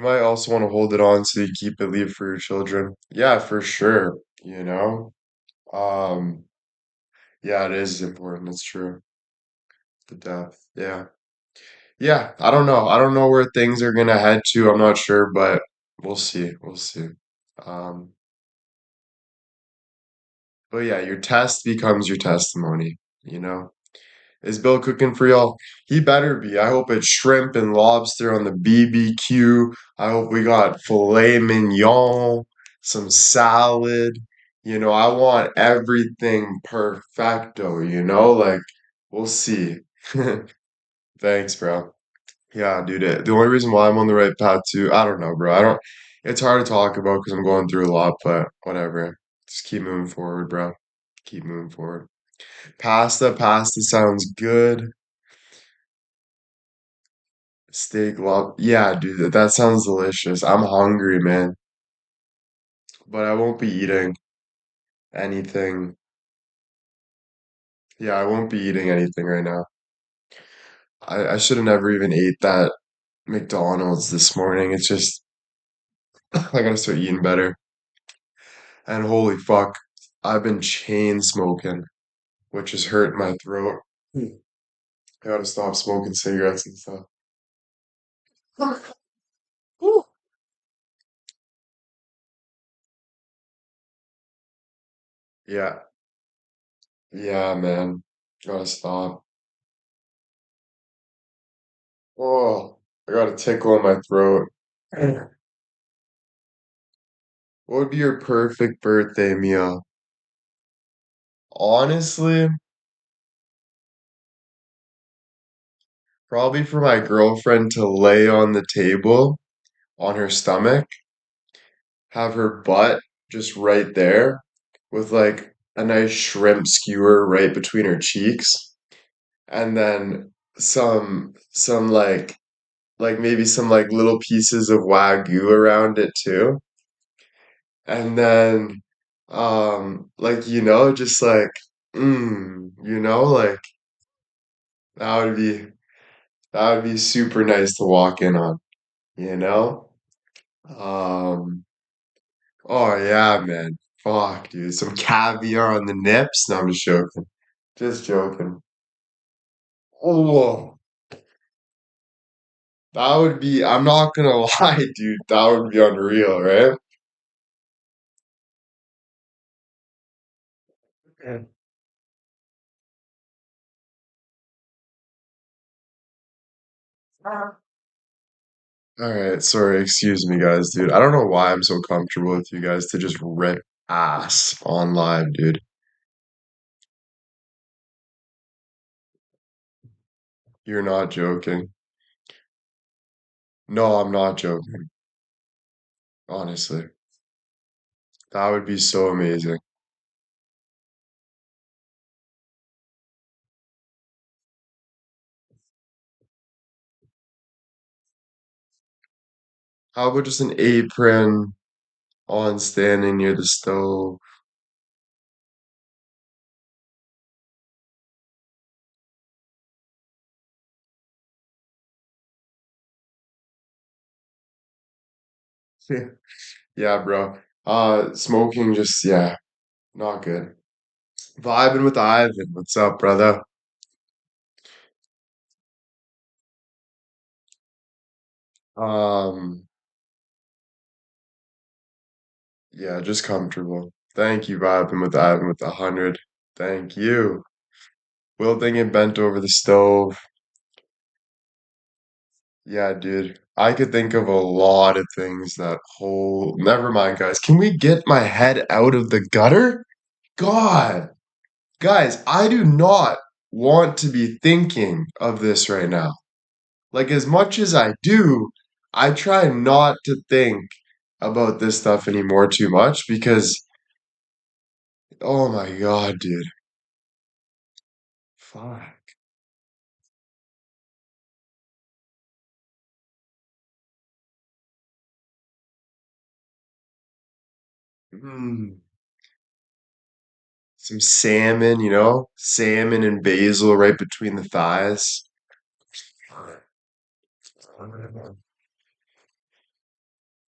might also want to hold it on so you keep it leave for your children. Yeah, for sure, you know. Um, yeah, it is important. It's true. The depth. Yeah. Yeah, I don't know. I don't know where things are gonna head to. I'm not sure, but we'll see. We'll see. Um, but yeah, your test becomes your testimony, you know? Is Bill cooking for y'all? He better be. I hope it's shrimp and lobster on the BBQ. I hope we got filet mignon, some salad. I want everything perfecto, Like, we'll see. Thanks, bro. Yeah, dude. The only reason why I'm on the right path too, I don't know, bro. I don't. It's hard to talk about because I'm going through a lot, but whatever. Just keep moving forward, bro. Keep moving forward. Pasta sounds good. Steak, love. Yeah, dude. That sounds delicious. I'm hungry, man. But I won't be eating anything. Yeah, I won't be eating anything right now. I should have never even ate that McDonald's this morning. It's just I gotta start eating better. And holy fuck, I've been chain smoking, which is hurting my throat. I gotta stop smoking cigarettes and stuff. Whew. Yeah, yeah, man. Gotta stop. Oh, I got a tickle in my throat. What would be your perfect birthday meal? Honestly, probably for my girlfriend to lay on the table on her stomach, have her butt just right there with like a nice shrimp skewer right between her cheeks, and then some like maybe some like little pieces of wagyu around it too. And then like just like like that would be that would be super nice to walk in on, you know? Um oh yeah, man. Fuck, dude. Some caviar on the nips. No, I'm just joking. Just joking. Oh, that would be, I'm not gonna lie, dude. That would be unreal, right? Yeah. All right, sorry, excuse me, guys, dude. I don't know why I'm so comfortable with you guys to just rip ass on live, dude. You're not joking. No, I'm not joking. Honestly, that would be so amazing. How about just an apron on standing near the stove? Yeah, bro. Smoking just, yeah, not good. Vibing with Ivan. What's up, brother? Um, yeah, just comfortable. Thank you, vibing with Ivan with 100. Thank you. Wilting and bent over the stove. Yeah, dude. I could think of a lot of things that whole. Never mind, guys. Can we get my head out of the gutter? God, guys, I do not want to be thinking of this right now. Like, as much as I do, I try not to think about this stuff anymore too much because, oh my God, dude. Fuck. Mm. Some salmon, salmon and basil right between the thighs.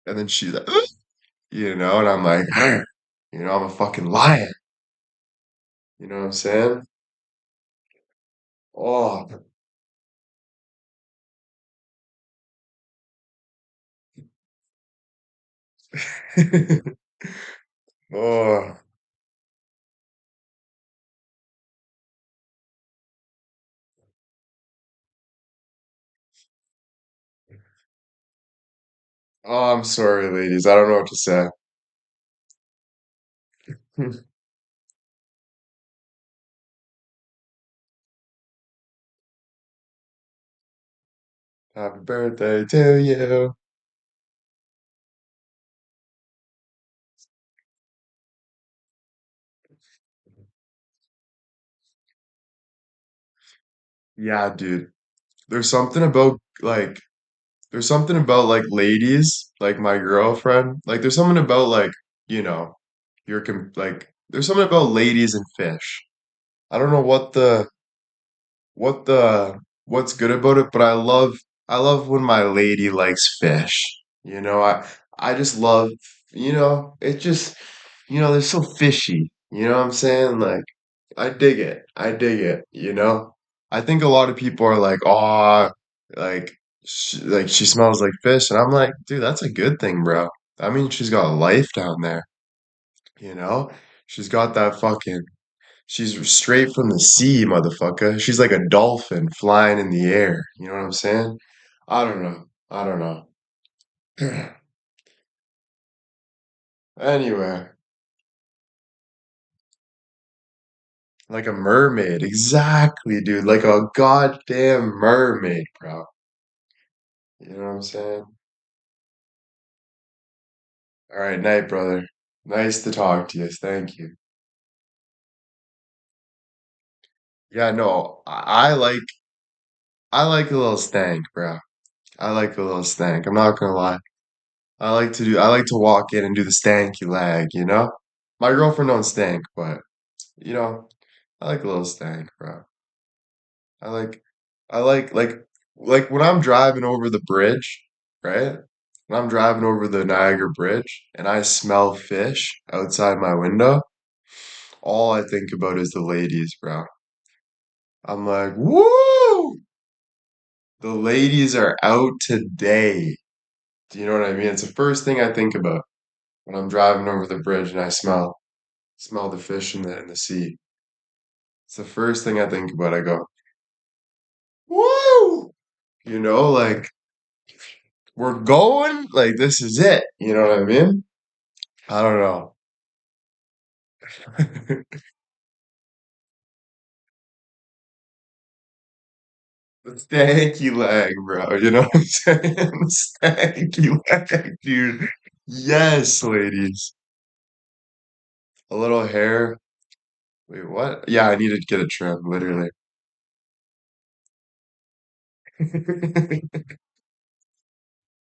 And then she's like, and I'm like, I'm a fucking lion. You know what I'm saying? Oh, oh, oh, I'm sorry, ladies. I don't know what to say. Happy birthday to you. Yeah, dude. There's something about like, there's something about like ladies, like my girlfriend. Like, there's something about like, you know, there's something about ladies and fish. I don't know what's good about it, but I love when my lady likes fish. I just love, it just they're so fishy. You know what I'm saying? Like I dig it. I dig it. I think a lot of people are like, "Oh, like she smells like fish." And I'm like, "Dude, that's a good thing, bro. I mean, she's got a life down there, you know? She's got that fucking She's straight from the sea, motherfucker. She's like a dolphin flying in the air. You know what I'm saying? I don't know. I don't know. Anyway, like a mermaid. Exactly, dude. Like a goddamn mermaid, bro. You know what I'm saying? All right, night, brother. Nice to talk to you. Thank you. Yeah, no, I like a little stank, bro. I like a little stank. I'm not gonna lie. I like to walk in and do the stanky leg, you know? My girlfriend don't stank, but you know, I like a little stank, bro. I like I like when I'm driving over the bridge, right? When I'm driving over the Niagara Bridge and I smell fish outside my window, all I think about is the ladies, bro. I'm like, woo! The ladies are out today. Do you know what I mean? It's the first thing I think about when I'm driving over the bridge and I smell the fish in the sea. It's the first thing I think about. I go, woo! You know, like we're going, like this is it. You know what I mean? I don't know. The stanky leg, bro. You know what I'm saying? The stanky leg, dude. Yes, ladies. A little hair. Wait, what? Yeah, I need to get a trim, literally.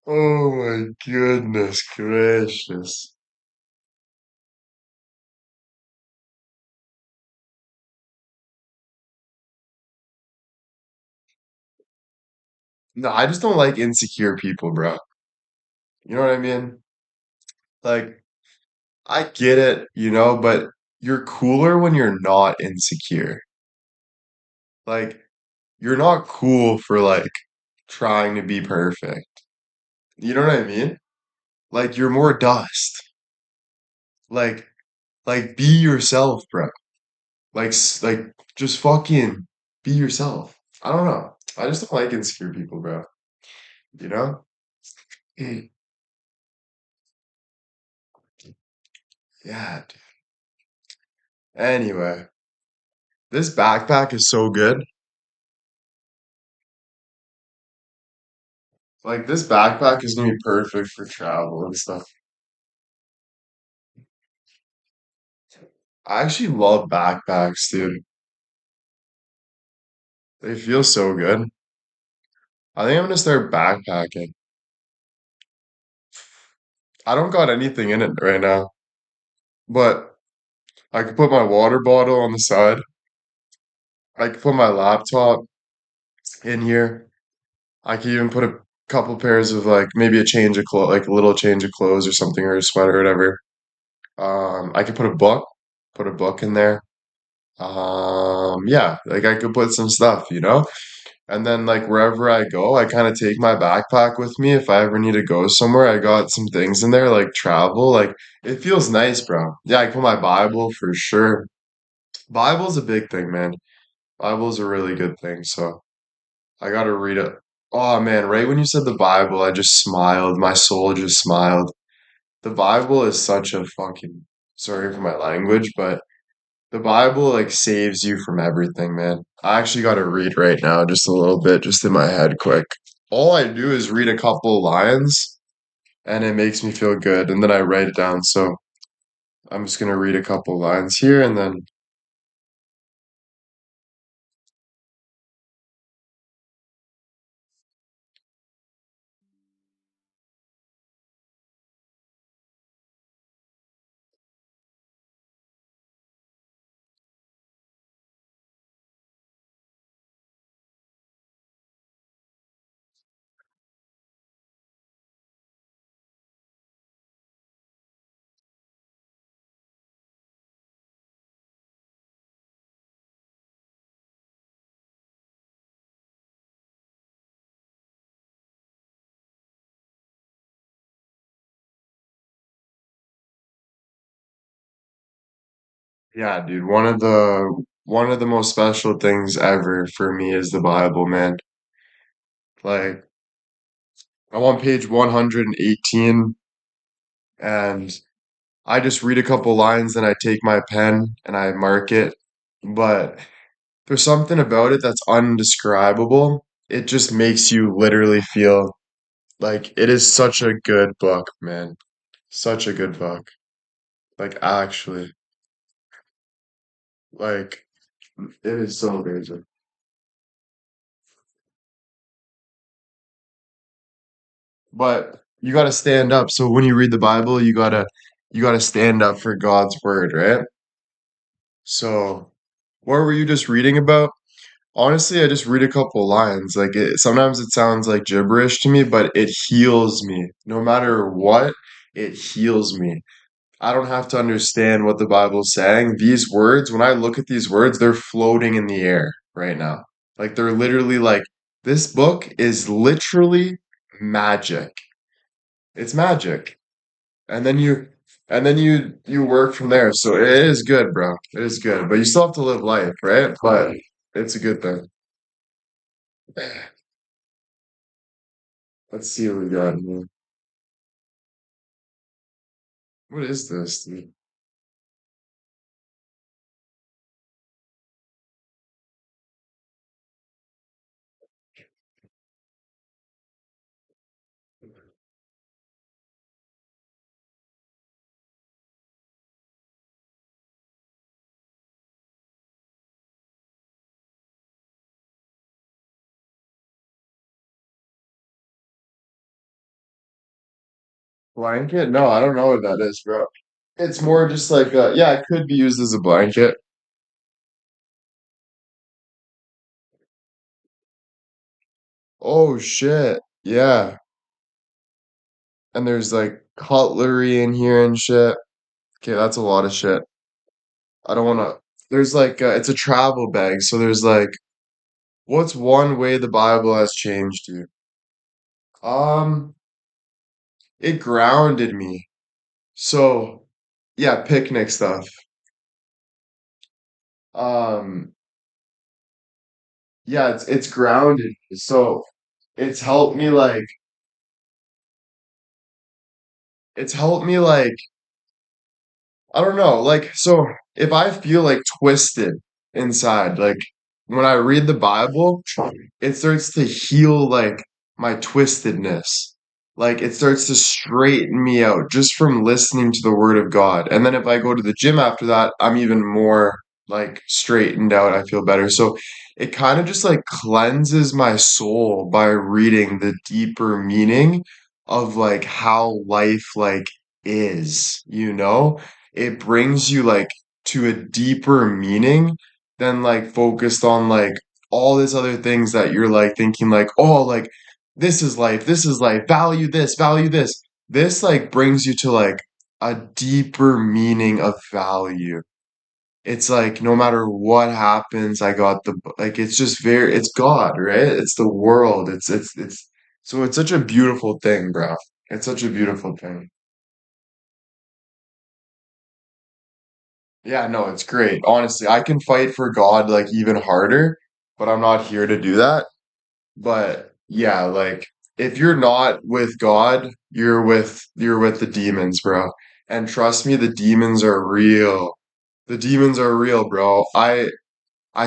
Oh my goodness gracious. No, I just don't like insecure people, bro. You know what I mean? Like, I get it, you know, but you're cooler when you're not insecure. Like, you're not cool for like trying to be perfect. You know what I mean? Like, you're more dust. Like, like be yourself, bro. Like just fucking be yourself. I don't know. I just don't like insecure people, bro. You know? Mm. Yeah, dude. Anyway, this backpack is so good. Like this backpack is gonna be perfect for travel and stuff. I actually love backpacks, dude. They feel so good. I think I'm gonna start backpacking. I don't got anything in it right now, but I could put my water bottle on the side. I could put my laptop in here. I could even put a couple pairs of like maybe a change of clothes, like a little change of clothes or something, or a sweater or whatever. I could put a book in there. Yeah, like I could put some stuff, you know? And then like wherever I go, I kind of take my backpack with me. If I ever need to go somewhere, I got some things in there like travel. Like it feels nice, bro. Yeah, I put my Bible for sure. Bible's a big thing, man. Bible's a really good thing, so I gotta read it. Oh man, right when you said the Bible, I just smiled. My soul just smiled. The Bible is such a fucking, sorry for my language, but the Bible like saves you from everything, man. I actually got to read right now, just a little bit, just in my head, quick. All I do is read a couple lines, and it makes me feel good, and then I write it down. So I'm just gonna read a couple lines here, and then yeah, dude, one of the most special things ever for me is the Bible, man. Like I'm on page 118, and I just read a couple lines, and I take my pen and I mark it, but. There's something about it that's undescribable. It just makes you literally feel like it is such a good book, man. Such a good book. Like actually, like it is so amazing. But you got to stand up. So when you read the Bible, you got to stand up for God's word, right? So what were you just reading about? Honestly, I just read a couple lines. Like sometimes it sounds like gibberish to me, but it heals me. No matter what, it heals me. I don't have to understand what the Bible's saying. These words, when I look at these words, they're floating in the air right now. Like they're literally like this book is literally magic. It's magic. And then you work from there. So it is good, bro. It is good. But you still have to live life, right? But it's a good thing. Let's see what we got here. What is this, dude? Blanket? No, I don't know what that is, bro. It's more just like yeah, it could be used as a blanket. Oh shit. Yeah. And there's like cutlery in here and shit. Okay, that's a lot of shit. I don't want to. There's like it's a travel bag, so there's like what's one way the Bible has changed you? Um, it grounded me. So, yeah, picnic stuff. Um, yeah, it's grounded me. So, it's helped me like it's helped me like I don't know. Like, so if I feel like twisted inside, like when I read the Bible, it starts to heal like my twistedness. Like it starts to straighten me out just from listening to the Word of God. And then if I go to the gym after that, I'm even more like straightened out. I feel better. So it kind of just like cleanses my soul by reading the deeper meaning of like how life like is, you know? It brings you like to a deeper meaning than like focused on like all these other things that you're like thinking like, oh, like this is life, value this. This like brings you to like a deeper meaning of value. It's like no matter what happens, I got like it's just very it's God, right? It's the world. It's so it's such a beautiful thing, bro. It's such a beautiful thing. Yeah, no, it's great. Honestly, I can fight for God like even harder, but I'm not here to do that. But yeah, like if you're not with God, you're with the demons, bro. And trust me, the demons are real. The demons are real, bro. I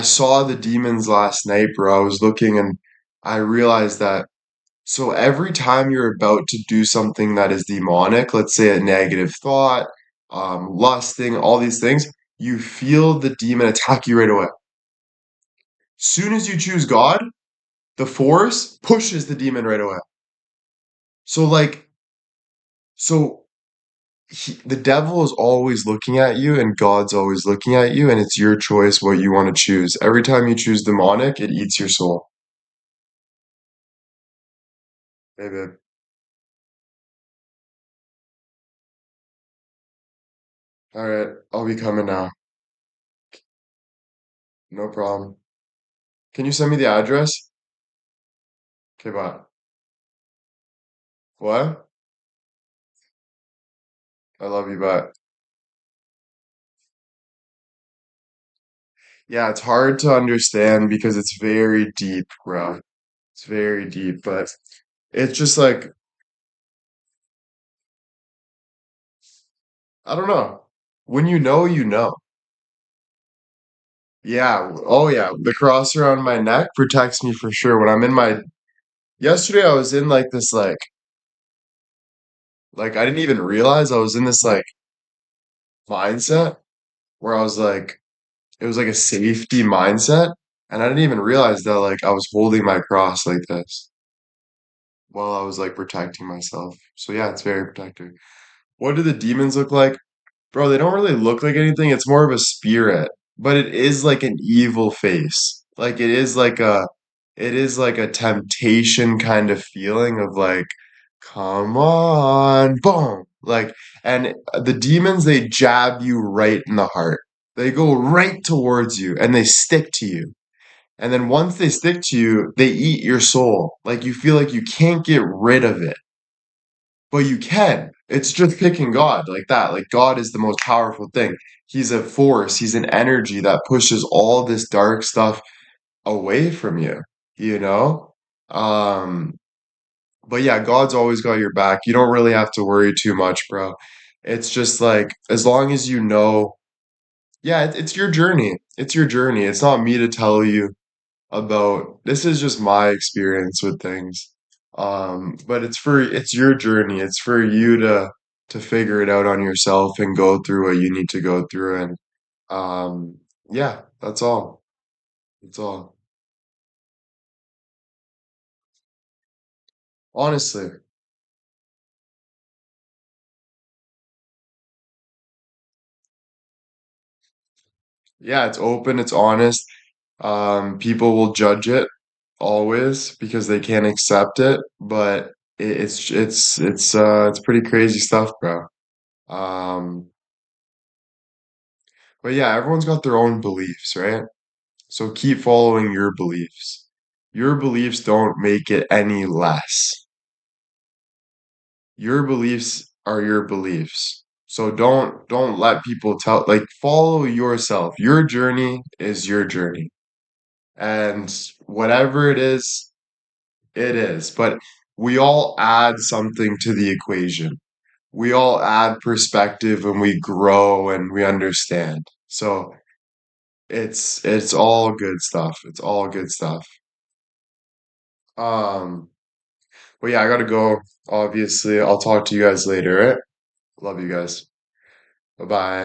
saw the demons last night, bro. I was looking and I realized that so every time you're about to do something that is demonic, let's say a negative thought, lusting, all these things, you feel the demon attack you right away. Soon as you choose God, the force pushes the demon right away. So like, so the devil is always looking at you, and God's always looking at you, and it's your choice what you want to choose. Every time you choose demonic, it eats your soul. Hey, babe. All right, I'll be coming now. No problem. Can you send me the address? Okay, bye. What? I love you, bye. Yeah, it's hard to understand because it's very deep, bro. It's very deep, but it's just like, I don't know. When you know, you know. Yeah. Oh, yeah. The cross around my neck protects me for sure. When I'm in my, yesterday I was in like this, Like I didn't even realize I was in this like mindset where I was like it was like a safety mindset, and I didn't even realize that like I was holding my cross like this while I was like protecting myself. So yeah, it's very protective. What do the demons look like? Bro, they don't really look like anything. It's more of a spirit, but it is like an evil face. Like it is like a temptation kind of feeling of like, come on, boom. Like, and the demons, they jab you right in the heart. They go right towards you and they stick to you. And then once they stick to you, they eat your soul. Like you feel like you can't get rid of it, but you can. It's just picking God like that. Like God is the most powerful thing. He's a force, he's an energy that pushes all this dark stuff away from you, you know? Um, but yeah, God's always got your back. You don't really have to worry too much, bro. It's just like as long as you know, yeah, it's your journey. It's your journey. It's not me to tell you about this is just my experience with things. But it's your journey. It's for you to figure it out on yourself and go through what you need to go through. And um, yeah, that's all. That's all. Honestly, yeah, it's open, it's honest. People will judge it always because they can't accept it, but it's pretty crazy stuff, bro. Um, but yeah, everyone's got their own beliefs, right? So keep following your beliefs. Your beliefs don't make it any less. Your beliefs are your beliefs. So don't let people tell like follow yourself. Your journey is your journey. And whatever it is, it is. But we all add something to the equation. We all add perspective and we grow and we understand. So it's all good stuff. It's all good stuff. Um Well, yeah, I gotta go. Obviously, I'll talk to you guys later, right? Love you guys. Bye bye.